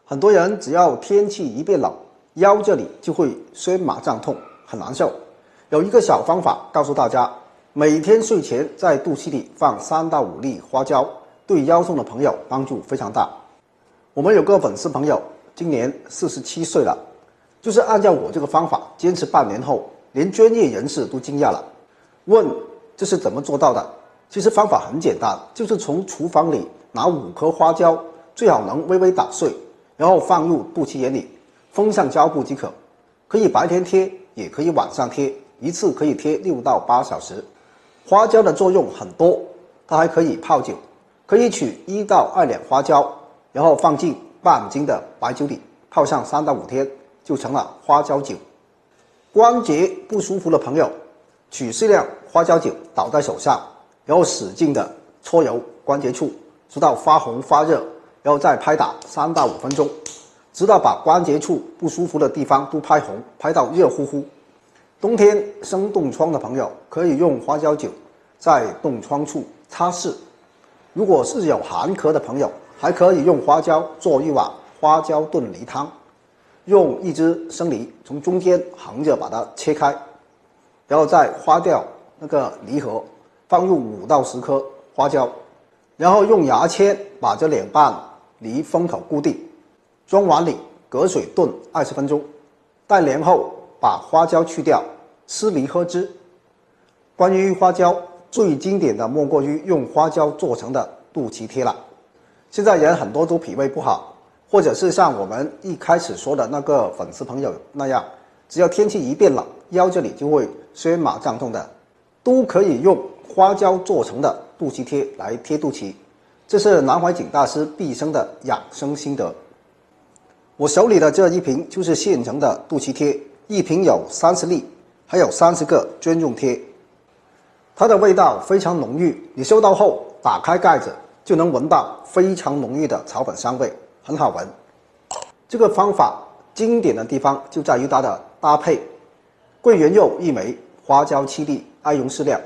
很多人只要天气一变冷，腰这里就会酸麻胀痛，很难受。有一个小方法告诉大家，每天睡前在肚脐里放3到5粒花椒，对腰痛的朋友帮助非常大。我们有个粉丝朋友，今年47岁了，就是按照我这个方法坚持半年后，连专业人士都惊讶了，问这是怎么做到的？其实方法很简单，就是从厨房里拿5颗花椒，最好能微微打碎，然后放入肚脐眼里，封上胶布即可。可以白天贴，也可以晚上贴，一次可以贴6到8小时。花椒的作用很多，它还可以泡酒，可以取1到2两花椒，然后放进半斤的白酒里，泡上3到5天，就成了花椒酒。关节不舒服的朋友，取适量花椒酒倒在手上，然后使劲的搓揉关节处，直到发红发热，然后再拍打3到5分钟，直到把关节处不舒服的地方都拍红，拍到热乎乎。冬天生冻疮的朋友可以用花椒酒在冻疮处擦拭。如果是有寒咳的朋友，还可以用花椒做一碗花椒炖梨汤，用一只生梨从中间横着把它切开，然后再花掉那个梨核，放入5到10颗花椒，然后用牙签把这2半梨封口固定，装碗里隔水炖20分钟，待凉后把花椒去掉，吃梨喝汁。关于花椒，最经典的莫过于用花椒做成的肚脐贴了。现在人很多都脾胃不好，或者是像我们一开始说的那个粉丝朋友那样，只要天气一变冷，腰这里就会酸麻胀痛的，都可以用花椒做成的肚脐贴来贴肚脐。这是南怀瑾大师毕生的养生心得。我手里的这一瓶就是现成的肚脐贴，一瓶有30粒，还有30个专用贴。它的味道非常浓郁，你收到后打开盖子就能闻到非常浓郁的草本香味，很好闻。这个方法经典的地方就在于它的搭配：桂圆肉1枚，花椒7粒，艾绒适量。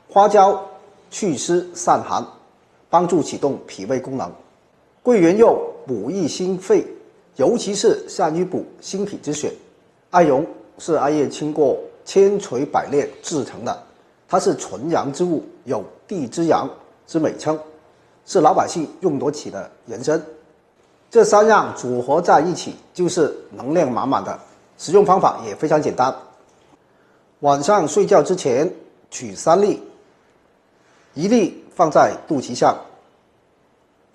花椒祛湿散寒，帮助启动脾胃功能；桂圆肉补益心肺，尤其是善于补心脾之血。艾绒是艾叶经过千锤百炼制成的，它是纯阳之物，有地之阳之美称，是老百姓用得起的人参。这3样组合在一起就是能量满满的。使用方法也非常简单，晚上睡觉之前取3粒，1粒放在肚脐上，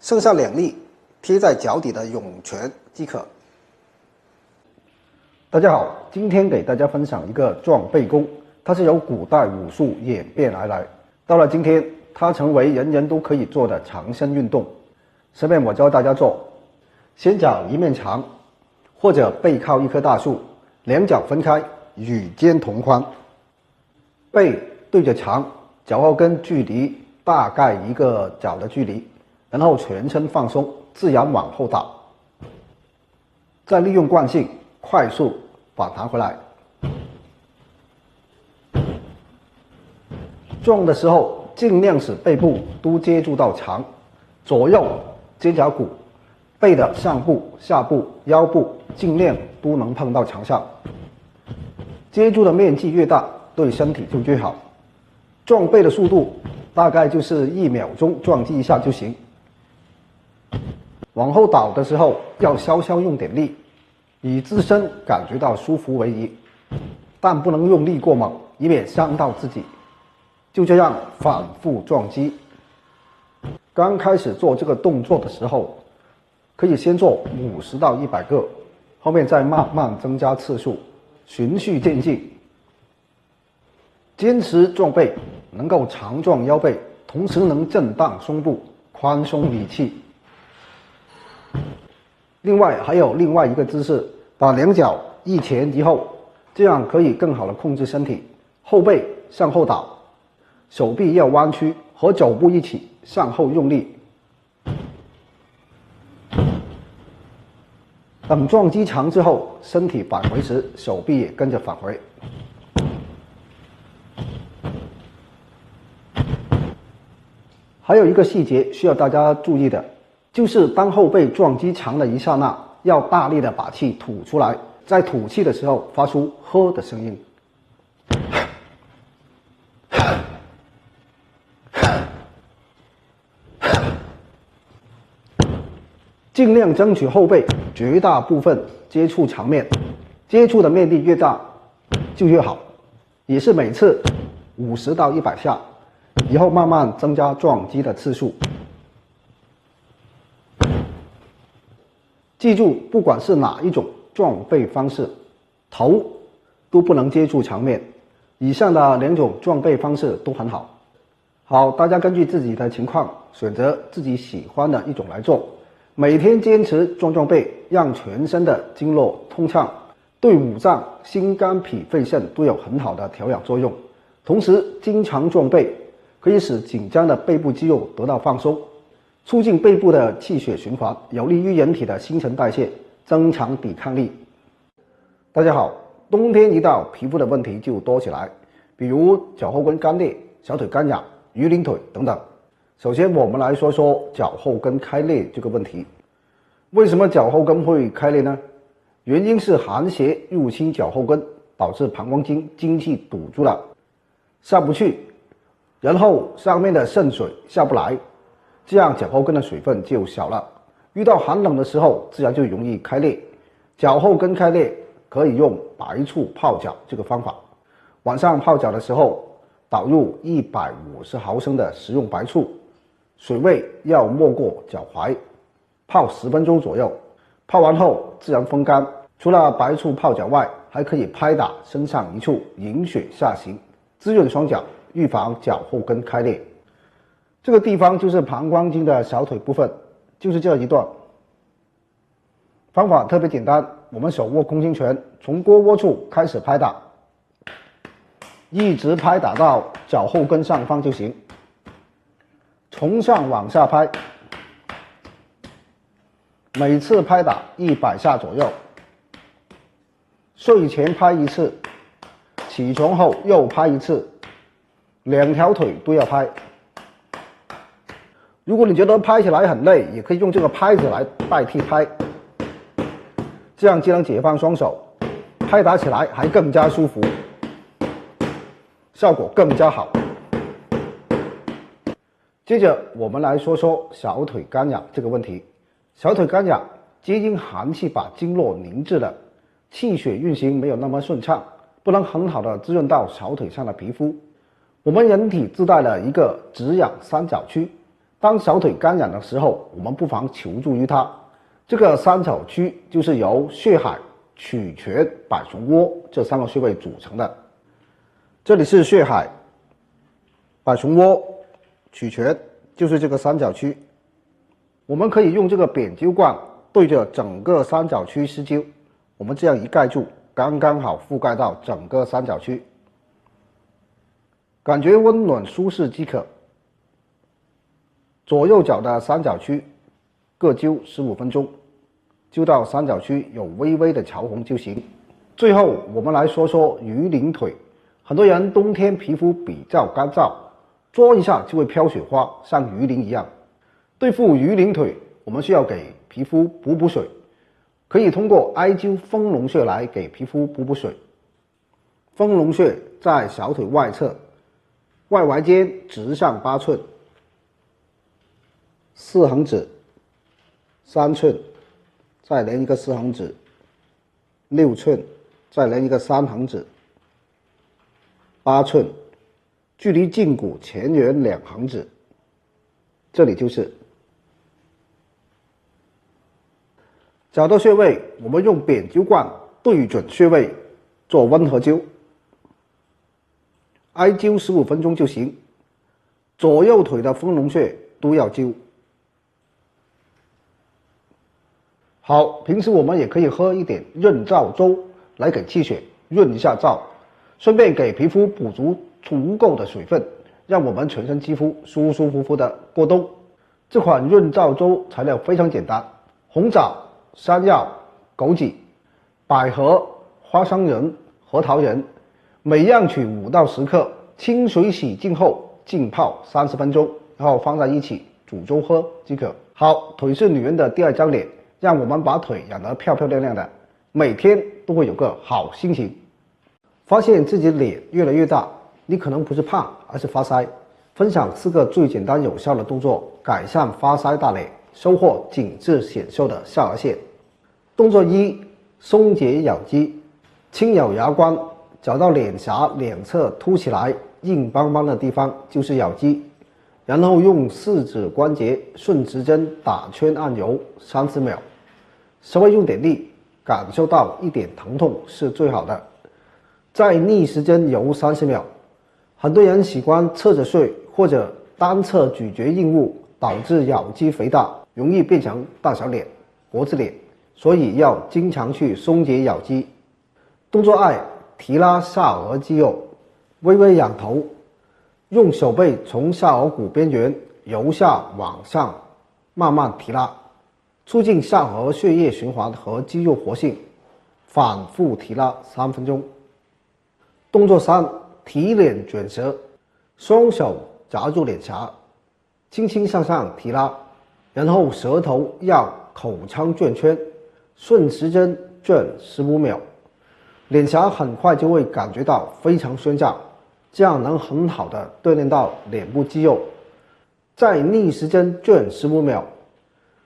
剩下2粒贴在脚底的涌泉即可。大家好，今天给大家分享一个壮背功，它是由古代武术演变而来，到了今天它成为人人都可以做的长身运动。下面我教大家做，先找一面墙，或者背靠一棵大树，2脚分开，与肩同宽，背对着墙，脚后跟距离大概1个脚的距离，然后全身放松，自然往后倒，再利用惯性快速反弹回来。撞的时候尽量使背部都接触到墙，左右肩胛骨、背的上部、下部、腰部尽量都能碰到墙上，接触的面积越大，对身体就越好。撞背的速度大概就是1秒钟撞击一下就行。往后倒的时候要稍稍用点力，以自身感觉到舒服为宜，但不能用力过猛，以免伤到自己。就这样反复撞击。刚开始做这个动作的时候，可以先做50到100个，后面再慢慢增加次数，循序渐进。坚持撞背，能够强壮腰背，同时能震荡胸部，宽松理气。另外还有另外一个姿势，把2脚一前一后，这样可以更好的控制身体。后背向后倒，手臂要弯曲，和肘部一起向后用力。等撞击墙之后，身体返回时，手臂也跟着返回。还有一个细节需要大家注意的，就是当后背撞击墙的一刹那，要大力的把气吐出来，在吐气的时候发出喝的声音。尽量争取后背绝大部分接触场面，接触的面积越大就越好，也是每次50到100下，以后慢慢增加撞击的次数。记住，不管是哪一种撞背方式，头都不能接触墙面。以上的2种撞背方式都很好。好，大家根据自己的情况选择自己喜欢的一种来做。每天坚持撞背，让全身的经络通畅，对五脏、心、肝、脾、肺、肾都有很好的调养作用。同时，经常撞背可以使紧张的背部肌肉得到放松，促进背部的气血循环，有利于人体的新陈代谢，增强抵抗力。大家好，冬天一到，皮肤的问题就多起来，比如脚后跟干裂、小腿干痒、鱼鳞腿等等。首先，我们来说说脚后跟开裂这个问题。为什么脚后跟会开裂呢？原因是寒邪入侵脚后跟，导致膀胱经精气堵住了，下不去，然后上面的肾水下不来，这样脚后跟的水分就小了。遇到寒冷的时候，自然就容易开裂。脚后跟开裂可以用白醋泡脚这个方法。晚上泡脚的时候，倒入150毫升的食用白醋，水位要没过脚踝，泡10分钟左右。泡完后自然风干。除了白醋泡脚外，还可以拍打身上一处，引血下行，滋润双脚，预防脚后跟开裂。这个地方就是膀胱经的小腿部分，就是这一段。方法特别简单，我们手握空心拳，从腘窝处开始拍打，一直拍打到脚后跟上方就行。从上往下拍，每次拍打100下左右。睡前拍一次，起床后又拍一次，2条腿都要拍。如果你觉得拍起来很累，也可以用这个拍子来代替拍，这样既能解放双手，拍打起来还更加舒服，效果更加好。接着我们来说说小腿干痒这个问题。小腿干痒皆因寒气把经络凝滞了，气血运行没有那么顺畅，不能很好的滋润到小腿上的皮肤。我们人体自带了一个止痒三角区，当小腿干痒的时候，我们不妨求助于它。这个三角区就是由血海、曲泉、百虫窝这3个穴位组成的。这里是血海、百虫窝、曲泉，就是这个三角区。我们可以用这个扁灸罐对着整个三角区施灸，我们这样一盖住，刚刚好覆盖到整个三角区，感觉温暖舒适即可。左右脚的三角区各灸15分钟，灸到三角区有微微的潮红就行。最后我们来说说鱼鳞腿。很多人冬天皮肤比较干燥，搓一下就会飘雪花，像鱼鳞一样。对付鱼鳞腿，我们需要给皮肤补水，可以通过艾灸丰隆穴来给皮肤补水。丰隆穴在小腿外侧，外踝尖直上8寸，4横指3寸，再连一个4横指6寸，再连一个3横指8寸，距离胫骨前缘2横指，这里就是找到穴位，我们用扁灸罐对准穴位做温和灸，艾灸15分钟就行。左右腿的丰隆穴都要灸。好，平时我们也可以喝一点润燥粥来给气血润一下燥，顺便给皮肤补足足够的水分，让我们全身肌肤舒舒服服的过冬。这款润燥粥材料非常简单，红枣、山药、枸杞、百合、花生仁、核桃仁，每样取5到10克，清水洗净后浸泡30分钟，然后放在一起煮粥喝即可。好，腿是女人的第2张脸，让我们把腿养得漂漂亮亮的，每天都会有个好心情。发现自己脸越来越大，你可能不是胖，而是发腮。分享4个最简单有效的动作，改善发腮大脸，收获紧致显瘦的下颚线。动作1：松解咬肌，轻咬牙关，找到脸颊两侧凸起来硬邦邦的地方就是咬肌，然后用4指关节顺时针打圈按揉30秒，稍微用点力，感受到一点疼痛是最好的。再逆时针揉30秒。很多人喜欢侧着睡或者单侧咀嚼硬物，导致咬肌肥大，容易变成大小脸、国字脸，所以要经常去松解咬肌。动作2：提拉下颚肌肉，微微仰头，用手背从下颚骨边缘由下往上慢慢提拉，促进下颌血液循环和肌肉活性，反复提拉3分钟。动作3：提脸卷舌，双手夹住脸颊，轻轻向上提拉，然后舌头绕口腔转圈，顺时针转15秒，脸颊很快就会感觉到非常宣胀，这样能很好的锻炼到脸部肌肉。再逆时针转15秒，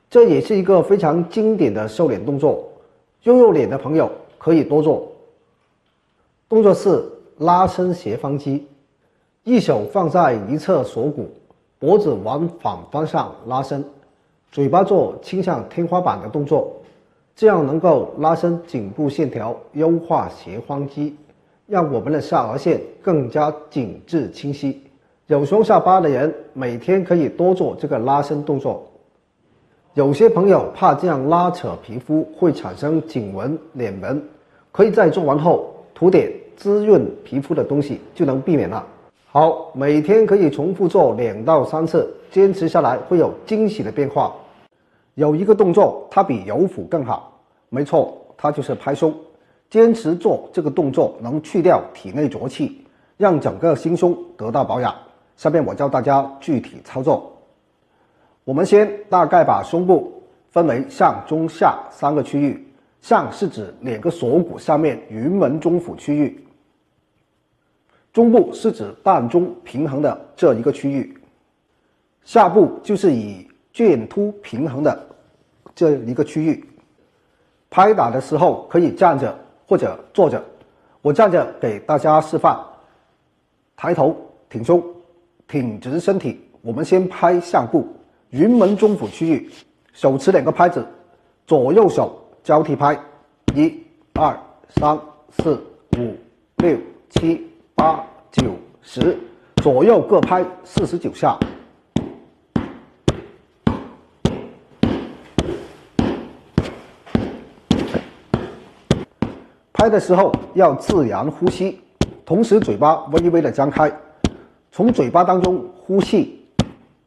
这也是一个非常经典的瘦脸动作，肉肉脸的朋友可以多做。动作4：拉伸斜方肌，一手放在一侧锁骨，脖子往反方向拉伸，嘴巴做倾向天花板的动作，这样能够拉伸颈部线条，优化斜方肌，让我们的下颚线更加紧致清晰。有双下巴的人每天可以多做这个拉伸动作。有些朋友怕这样拉扯皮肤会产生颈纹、脸纹，可以在做完后涂点滋润皮肤的东西就能避免了。好，每天可以重复做2到3次，坚持下来会有惊喜的变化。有一个动作它比揉腹更好，没错，它就是拍胸。坚持做这个动作能去掉体内浊气，让整个心胸得到保养。下面我教大家具体操作。我们先大概把胸部分为上、中、下3个区域。上是指2个锁骨下面云门中府区域，中部是指膻中平衡的这一个区域，下部就是以剑突平衡的这一个区域。拍打的时候可以站着或者坐着，我站着给大家示范。抬头挺胸，挺直身体。我们先拍上部云门中府区域，手持2个拍子，左右手交替拍，1、2、3、4、5、6、7、8、9、10，左右各拍49下。拍的时候要自然呼吸，同时嘴巴微微的张开，从嘴巴当中呼气，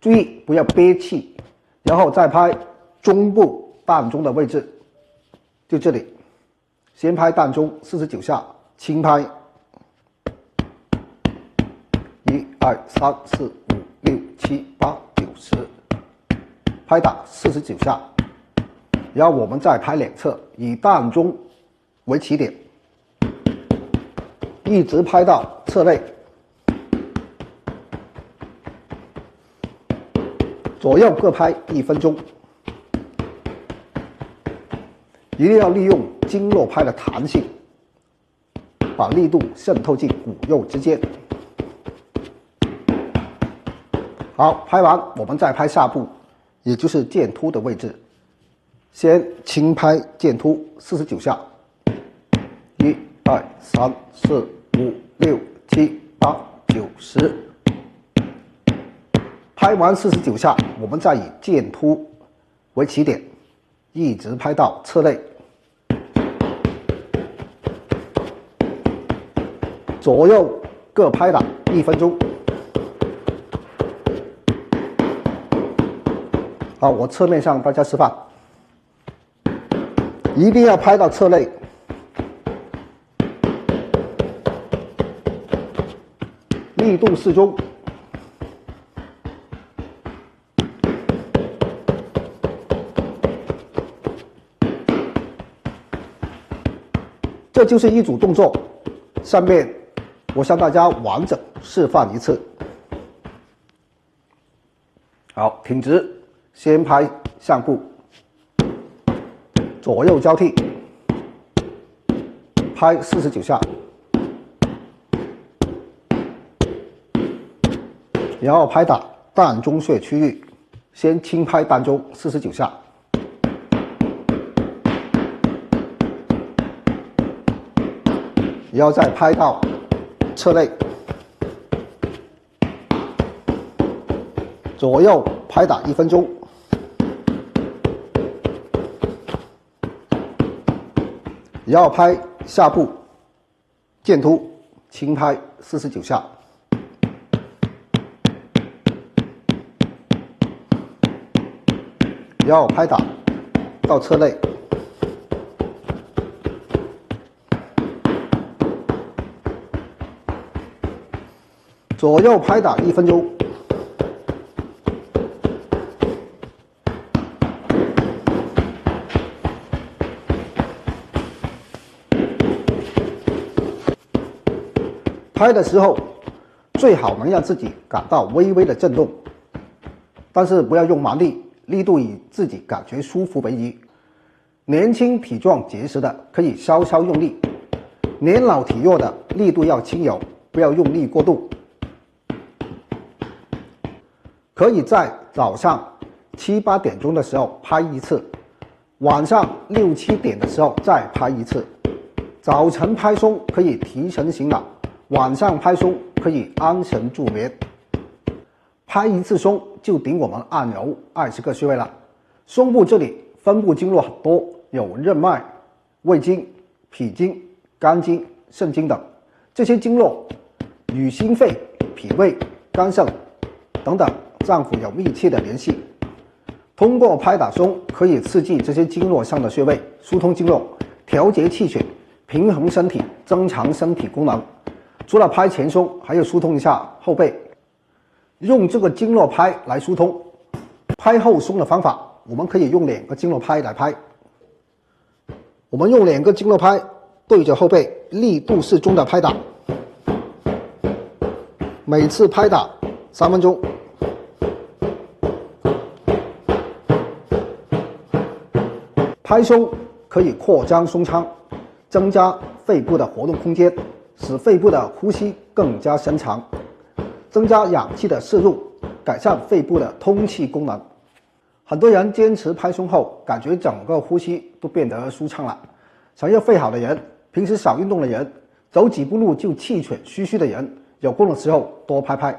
注意不要憋气，然后再拍中部膻中的位置。就这里，先拍膻中49下，轻拍，1、2、3、4、5、6、7、8、9、10，拍打49下。然后我们再拍2侧，以膻中为起点，一直拍到侧肋，左右各拍1分钟。一定要利用经络拍的弹性，把力度渗透进骨肉之间。好，拍完我们再拍下部，也就是剑突的位置。先轻拍剑突49下，1、2、3、4、5、6、7、8、9、10。拍完49下，我们再以剑突为起点，一直拍到侧肋，左右各拍打1分钟。好，我侧面向大家示范，一定要拍到侧肋，力度适中。这就是一组动作，下面我向大家完整示范一次。好，挺直，先拍上部，左右交替，拍49下，然后拍打膻中穴区域，先轻拍膻中49下，然后再拍到侧肋，左右拍打1分钟，然后拍下部剑突，轻拍49下，然后拍打到侧肋，左右拍打1分钟。拍的时候最好能让自己感到微微的震动，但是不要用蛮力，力度以自己感觉舒服为宜。年轻体壮结实的可以稍稍用力，年老体弱的力度要轻柔，不要用力过度。可以在早上7、8点钟的时候拍一次，晚上6、7点的时候再拍一次。早晨拍松可以提神醒脑，晚上拍松可以安神助眠。拍一次松就顶我们按揉20个穴位了。胸部这里分布经络很多，有任脉、胃经、脾经、肝经、肾经等。这些经络与心肺、脾胃、肝肾等等脏腑有密切的联系。通过拍打松可以刺激这些经络上的穴位，疏通经络，调节气血，平衡身体，增强身体功能。除了拍前松，还要疏通一下后背，用这个经络拍来疏通。拍后松的方法，我们可以用2个经络拍来拍。我们用2个经络拍对着后背，力度适中的拍打，每次拍打3分钟。拍松可以扩张胸腔，增加肺部的活动空间，使肺部的呼吸更加深长，增加氧气的摄入，改善肺部的通气功能。很多人坚持拍松后，感觉整个呼吸都变得舒畅了。想要肺好的人，平时少运动的人，走几步路就气喘吁吁的人，有空的时候多拍拍。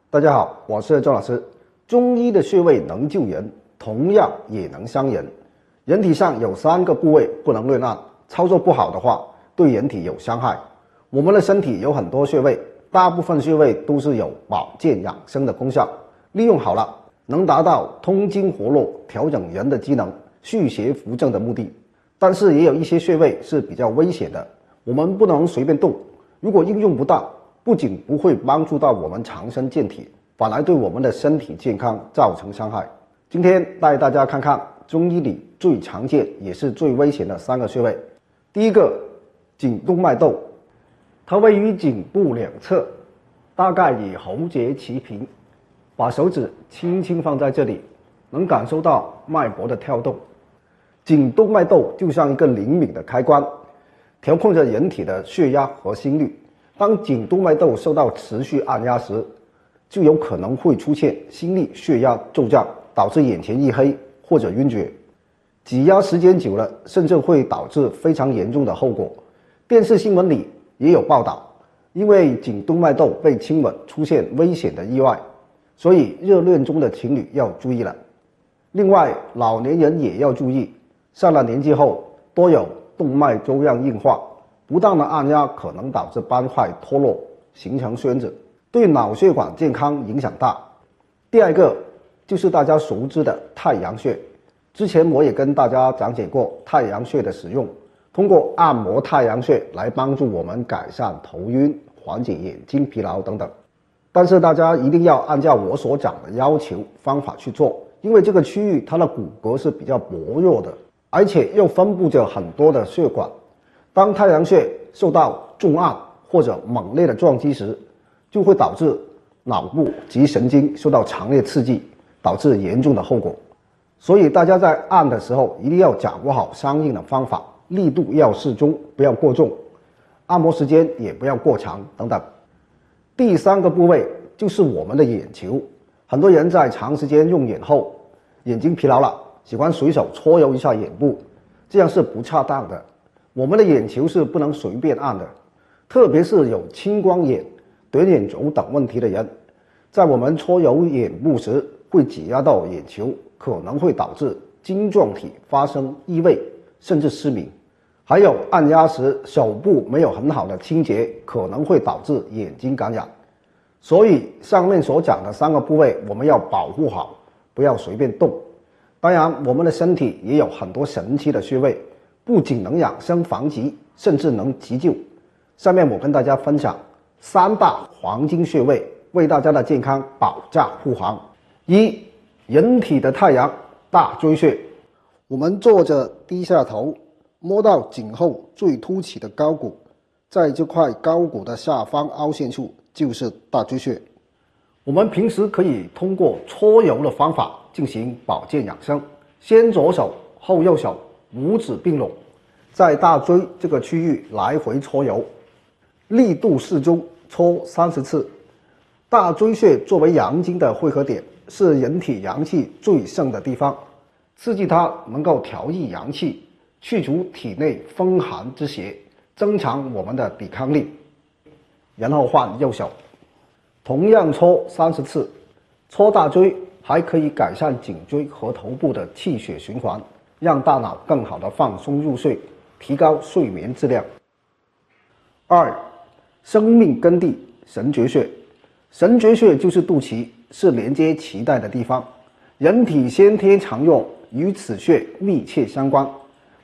大家好，我是周老师。中医的穴位能救人，同样也能伤人。人体上有3个部位不能乱按，操作不好的话，对人体有伤害。我们的身体有很多穴位，大部分穴位都是有保健养生的功效，利用好了，能达到通经活络、调整人的机能、祛邪扶正的目的。但是也有一些穴位是比较危险的，我们不能随便动。如果应用不当，不仅不会帮助到我们长生健体，反而对我们的身体健康造成伤害。今天带大家看看中医里最常见也是最危险的3个穴位。第一个，颈动脉窦，它位于颈部2侧，大概与喉结齐平。把手指轻轻放在这里，能感受到脉搏的跳动。颈动脉窦就像一个灵敏的开关，调控着人体的血压和心率。当颈动脉窦受到持续按压时，就有可能会出现心率、血压骤降，导致眼前一黑或者晕厥。挤压时间久了，甚至会导致非常严重的后果。电视新闻里也有报道，因为颈动脉窦被亲吻出现危险的意外，所以热恋中的情侣要注意了。另外，老年人也要注意，上了年纪后多有动脉粥样硬化，不当的按压可能导致斑块脱落，形成宣子，对脑血管健康影响大。第2个就是大家熟知的太阳穴。之前我也跟大家讲解过太阳穴的使用，通过按摩太阳穴来帮助我们改善头晕、缓解眼睛疲劳等等。但是大家一定要按照我所讲的要求方法去做，因为这个区域它的骨骼是比较薄弱的，而且又分布着很多的血管，当太阳穴受到重按或者猛烈的撞击时，就会导致脑部及神经受到强烈刺激，导致严重的后果。所以大家在按的时候一定要掌握好相应的方法，力度要适中，不要过重，按摩时间也不要过长等等。第3个部位就是我们的眼球，很多人在长时间用眼后，眼睛疲劳了，喜欢随手搓揉一下眼部，这样是不恰当的。我们的眼球是不能随便按的，特别是有青光眼、短眼轴等问题的人，在我们搓揉眼部时会挤压到眼球，可能会导致晶状体发生异位，甚至失明。还有按压时手部没有很好的清洁，可能会导致眼睛感染。所以上面所讲的3个部位我们要保护好，不要随便动。当然我们的身体也有很多神奇的穴位，不仅能养生防疾，甚至能急救。下面我跟大家分享3大黄金穴位，为大家的健康保驾护航。1. 人体的太阳，大椎穴。我们坐着低下头，摸到颈后最凸起的高骨，在这块高骨的下方凹陷处就是大椎穴。我们平时可以通过搓揉的方法进行保健养生，先左手后右手，五指并拢，在大椎这个区域来回搓揉，力度适中，搓30次。大椎穴作为阳经的汇合点，是人体阳气最盛的地方，刺激它能够调益阳气，去除体内风寒之邪，增强我们的抵抗力。然后换右手，同样搓30次。搓大椎还可以改善颈椎和头部的气血循环，让大脑更好的放松入睡，提高睡眠质量。2. 生命根地，神阙穴。神阙穴就是肚脐，是连接脐带的地方，人体先天常用与此穴密切相关，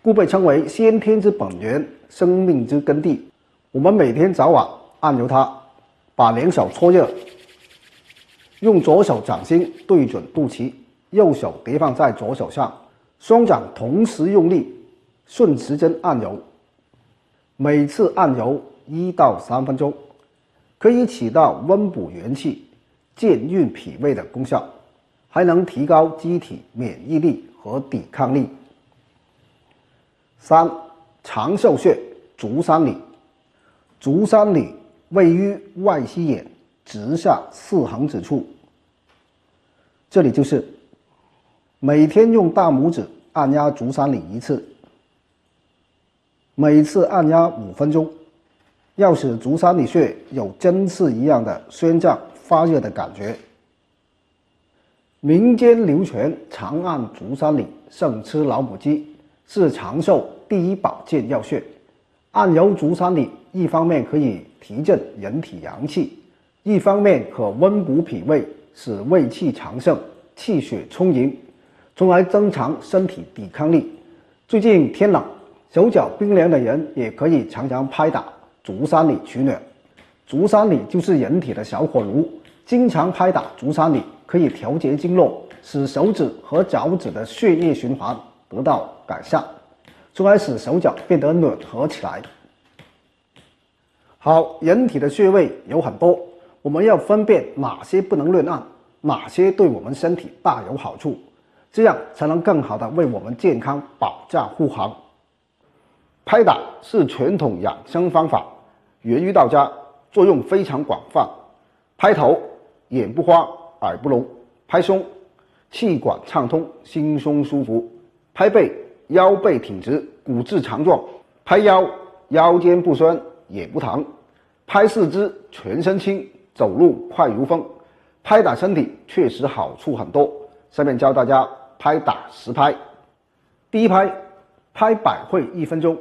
故被称为先天之本源，生命之根地。我们每天早晚按揉它，把2手搓热，用左手掌心对准肚脐，右手叠放在左手上，双掌同时用力，顺时针按揉，每次按揉1到3分钟，可以起到温补元气、健运脾胃的功效，还能提高机体免疫力和抵抗力。3. 长寿穴，足三里。足三里位于外膝眼直下4横指处，这里就是每天用大拇指按压足三里1次，每次按压5分钟，要使足三里穴有针刺一样的宣胀发热的感觉。民间流传常按足三里胜吃老母鸡，是长寿第一保健要穴。按揉足三里，一方面可以提振人体阳气，一方面可温补脾胃，使胃气长盛，气血充盈，从而增强身体抵抗力。最近天冷，手脚冰凉的人也可以常常拍打足三里取暖。足三里就是人体的小火炉，经常拍打足三里可以调节经络，使手指和脚趾的血液循环得到改善，从而使手脚变得暖和起来。好，人体的穴位有很多，我们要分辨哪些不能乱按，哪些对我们身体大有好处，这样才能更好的为我们健康保驾护航。拍打是传统养生方法，源于道家，作用非常广泛。拍头，眼不花，耳不聋；拍胸，气管畅通，心胸舒服；拍背，腰背挺直，骨质强壮；拍腰，腰间不酸，也不疼；拍四肢，全身轻，走路快如风。拍打身体确实好处很多，下面教大家拍打10拍。第一拍，拍百会1分钟，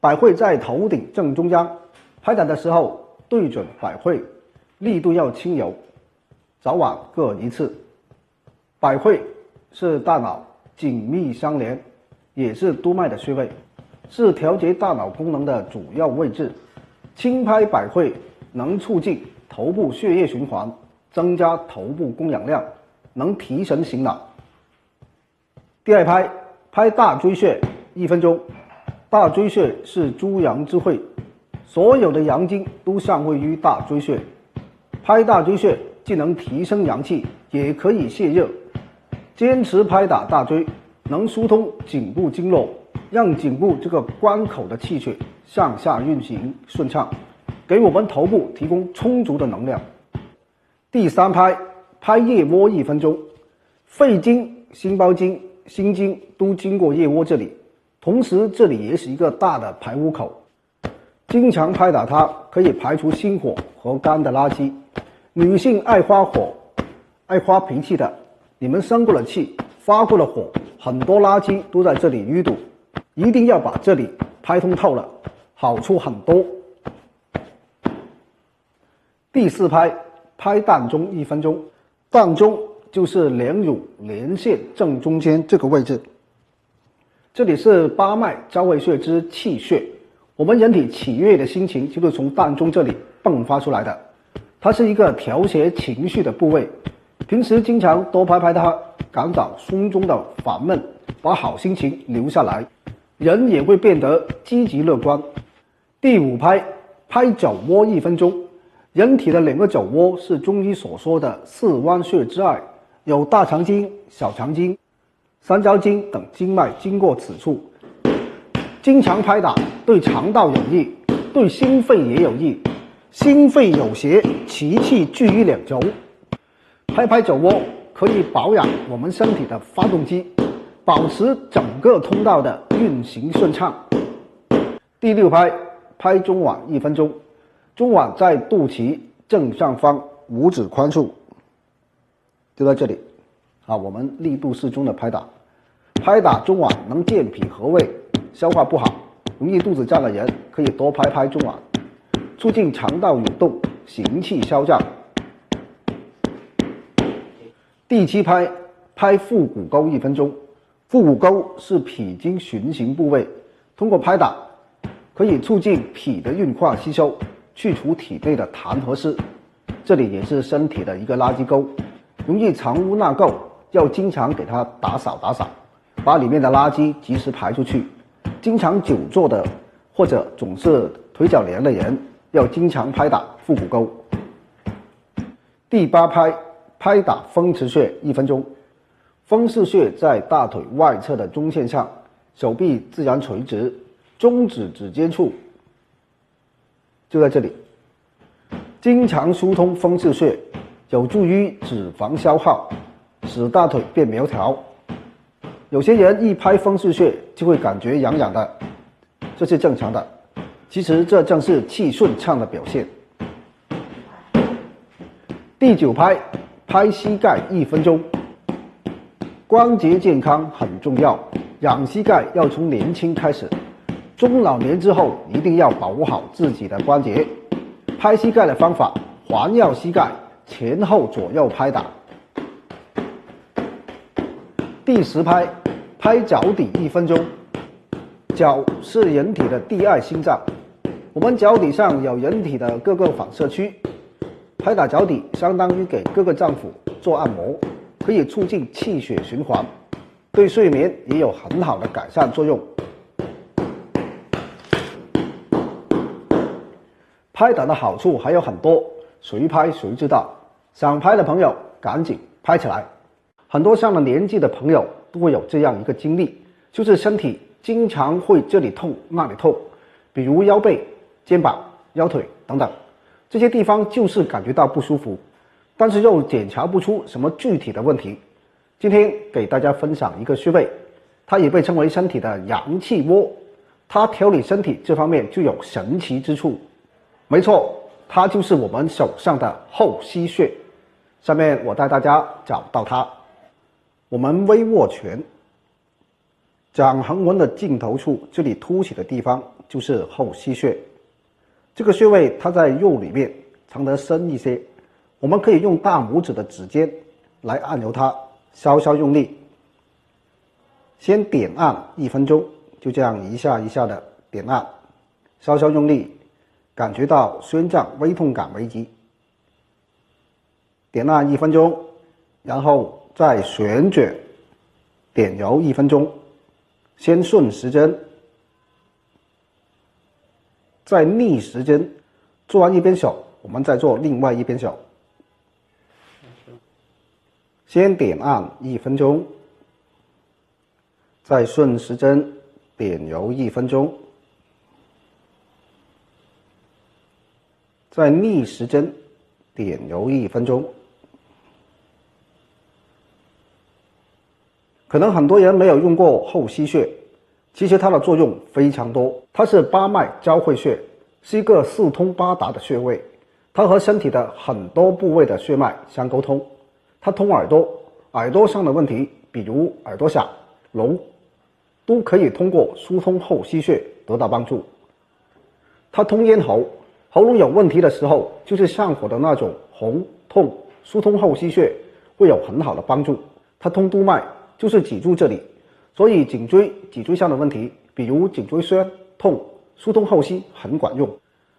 百会在头顶正中央，拍打的时候对准百会，力度要轻柔，早晚各1次。百会是大脑紧密相连，也是督脉的穴位，是调节大脑功能的主要位置。轻拍百会能促进头部血液循环，增加头部供氧量，能提神醒脑。第二拍，拍大椎穴1分钟，大椎穴是诸阳之会，所有的阳经都上位于大椎穴。拍大椎穴既能提升阳气，也可以泄热。坚持拍打大椎，能疏通颈部经络，让颈部这个关口的气血向下运行顺畅，给我们头部提供充足的能量。第三拍，拍腋窝1分钟。肺经、心包经、心经都经过腋窝这里，同时这里也是一个大的排污口。经常拍打它，可以排除心火和肝的垃圾。女性爱发火、爱发脾气的，你们生过了气、发过了火，很多垃圾都在这里淤堵，一定要把这里拍通透了，好处很多。第四拍，拍膻中1分钟。膻中就是两乳连线正中间这个位置，这里是八脉交汇穴之气穴。我们人体喜悦的心情就是从膻中这里迸发出来的，它是一个调节情绪的部位。平时经常多拍拍它，赶走胸中的烦闷，把好心情留下来，人也会变得积极乐观。第五拍，拍肘窝1分钟。人体的2个肘窝是中医所说的4弯穴之二，有大肠经、小肠经、三焦经等经脉经过此处。经常拍打对肠道有益，对心肺也有益。心肺有邪，其气聚于两轴。拍拍肘窝可以保养我们身体的发动机，保持整个通道的运行顺畅。第六拍，拍中脘1分钟。中脘在肚脐正上方5指宽处，就在这里啊。我们力度适中的拍打，拍打中脘能健脾和胃，消化不好、容易肚子胀的人可以多拍拍中脘，促进肠道蠕动，行气消胀。第七拍，拍腹股沟1分钟。腹股沟是脾经循行部位，通过拍打可以促进脾的运化吸收，去除体内的痰和湿。这里也是身体的一个垃圾沟，容易藏污纳垢，要经常给它打扫打扫，把里面的垃圾及时排出去。经常久坐的或者总是腿脚凉的人，要经常拍打腹股沟。第八拍，拍打风池穴1分钟。风池穴在大腿外侧的中线上，手臂自然垂直，中指指尖处就在这里。经常疏通风池穴，有助于脂肪消耗，使大腿变苗条。有些人一拍风池穴就会感觉痒痒的，这是正常的，其实这正是气顺畅的表现。第九拍，拍膝盖1分钟。关节健康很重要，养膝盖要从年轻开始，中老年之后一定要保护好自己的关节。拍膝盖的方法，环绕膝盖，前后左右拍打。第10拍，拍脚底1分钟。脚是人体的第二心脏，我们脚底上有人体的各个反射区，拍打脚底相当于给各个脏腑做按摩，可以促进气血循环，对睡眠也有很好的改善作用。拍打的好处还有很多，谁拍谁知道。想拍的朋友赶紧拍起来。很多上了年纪的朋友都会有这样一个经历，就是身体经常会这里痛那里痛，比如腰背、肩膀、腰腿等等，这些地方就是感觉到不舒服，但是又检查不出什么具体的问题。今天给大家分享一个穴位，它也被称为身体的阳气窝，它调理身体这方面就有神奇之处。没错，它就是我们手上的后溪穴。下面我带大家找到它。我们微握拳，掌横纹的尽头处，这里凸起的地方就是后溪穴。这个穴位它在肉里面藏得深一些，我们可以用大拇指的指尖来按揉它，稍稍用力，先点按1分钟，就这样一下一下的点按，稍稍用力，感觉到宣胀微痛感为极。点按1分钟，然后再旋卷点揉1分钟，先顺时针，在逆时针，做完一边手，我们再做另外一边手。先点按1分钟，再顺时针点揉1分钟，再逆时针点揉1分钟。可能很多人没有用过后溪穴，其实它的作用非常多。它是八脉交汇穴，是一个四通八达的穴位，它和身体的很多部位的穴脉相沟通。它通耳朵，耳朵上的问题，比如耳朵响、聋，都可以通过疏通后溪穴得到帮助。它通咽喉，喉咙有问题的时候，就是上火的那种红痛，疏通后溪穴会有很好的帮助。它通督脉，就是脊柱这里，所以颈椎上的问题，比如颈椎酸痛，疏通后溪很管用。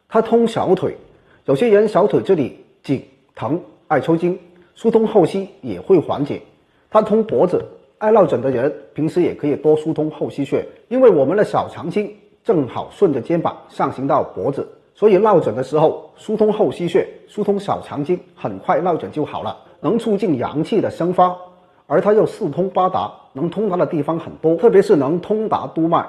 它通小腿，有些人小腿这里紧疼爱抽筋，疏通后溪也会缓解。它通脖子，爱落枕的人平时也可以多疏通后溪穴，因为我们的小肠经正好顺着肩膀上行到脖子，所以落枕的时候疏通后溪穴，疏通小肠经，很快落枕就好了，能促进阳气的生发。而它又四通八达，能通达的地方很多，特别是能通达督脉。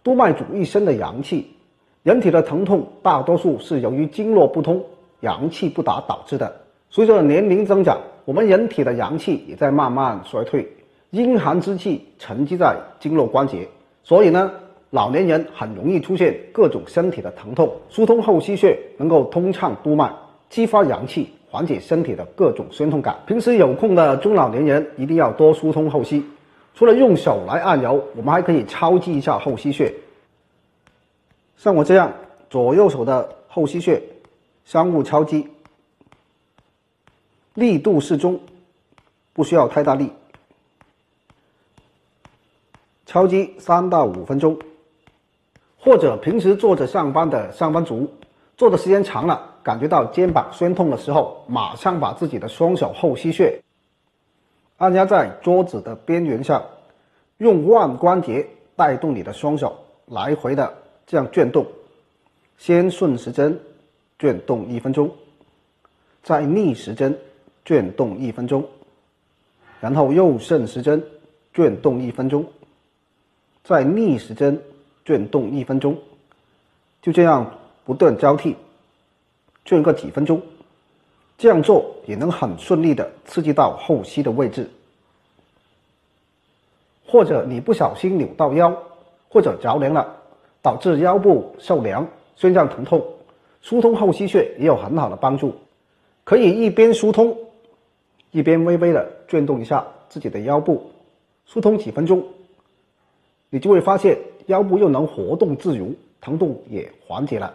督脉主一身的阳气，人体的疼痛大多数是由于经络不通、阳气不达导致的。随着年龄增长，我们人体的阳气也在慢慢衰退，阴寒之气沉积在经络关节，所以呢，老年人很容易出现各种身体的疼痛。疏通后溪穴能够通畅督脉，激发阳气，缓解身体的各种酸痛感。平时有空的中老年人一定要多疏通后溪，除了用手来按揉，我们还可以敲击一下后溪穴。像我这样左右手的后溪穴相互敲击，力度适中，不需要太大力，敲击3到5分钟。或者平时坐着上班的上班族，坐的时间长了，感觉到肩膀酸痛的时候，马上把自己的双手后溪穴按压在桌子的边缘上，用腕关节带动你的双手来回的这样转动，先顺时针转动1分钟，再逆时针转动1分钟，然后又顺时针转动1分钟，再逆时针转动1分钟，就这样不断交替转个几分钟。这样做也能很顺利的刺激到后溪的位置。或者你不小心扭到腰，或者着凉了，导致腰部受凉，酸胀疼痛，疏通后溪穴也有很好的帮助。可以一边疏通，一边微微的转动一下自己的腰部，疏通几分钟，你就会发现腰部又能活动自如，疼痛也缓解了。